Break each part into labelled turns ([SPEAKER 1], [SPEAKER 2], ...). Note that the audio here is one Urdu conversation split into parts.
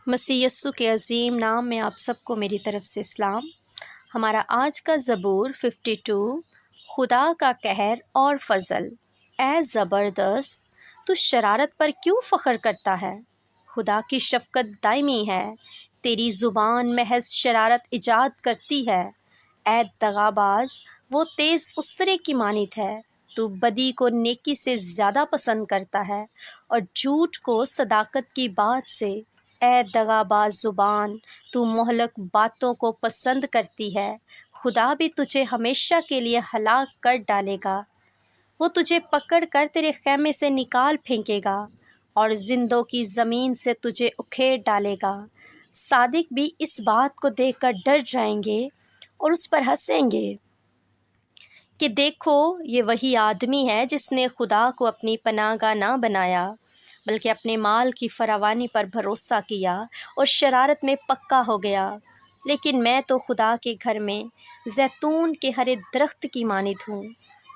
[SPEAKER 1] مسیح یسوع کے عظیم نام میں آپ سب کو میری طرف سے اسلام۔ ہمارا آج کا زبور 52، خدا کا قہر اور فضل۔ اے زبردست، تو شرارت پر کیوں فخر کرتا ہے؟ خدا کی شفقت دائمی ہے، تیری زبان محض شرارت ایجاد کرتی ہے۔ اے دغاباز، وہ تیز استرے کی مانند ہے، تو بدی کو نیکی سے زیادہ پسند کرتا ہے اور جھوٹ کو صداقت کی بات سے۔ اے دغاباز زبان، تو مہلک باتوں کو پسند کرتی ہے۔ خدا بھی تجھے ہمیشہ کے لیے ہلاک کر ڈالے گا، وہ تجھے پکڑ کر تیرے خیمے سے نکال پھینکے گا اور زندوں کی زمین سے تجھے اکھیڑ ڈالے گا۔ صادق بھی اس بات کو دیکھ کر ڈر جائیں گے اور اس پر ہنسیں گے کہ دیکھو، یہ وہی آدمی ہے جس نے خدا کو اپنی پناہ گاہ نہ بنایا بلکہ اپنے مال کی فراوانی پر بھروسہ کیا اور شرارت میں پکا ہو گیا۔ لیکن میں تو خدا کے گھر میں زیتون کے ہرے درخت کی مانند ہوں۔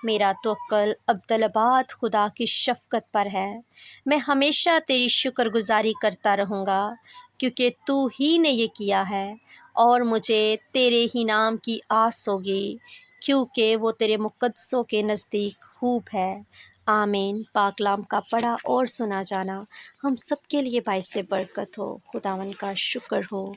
[SPEAKER 1] میرا توکل ابدالآباد خدا کی شفقت پر ہے۔ میں ہمیشہ تیری شکر گزاری کرتا رہوں گا، کیونکہ تو ہی نے یہ کیا ہے اور مجھے تیرے ہی نام کی آس ہوگی، کیونکہ وہ تیرے مقدسوں کے نزدیک خوب ہے۔ آمین۔ پاک کلام کا پڑھا اور سنا جانا ہم سب کے لیے باعث برکت ہو۔ خداوند کا شکر ہو۔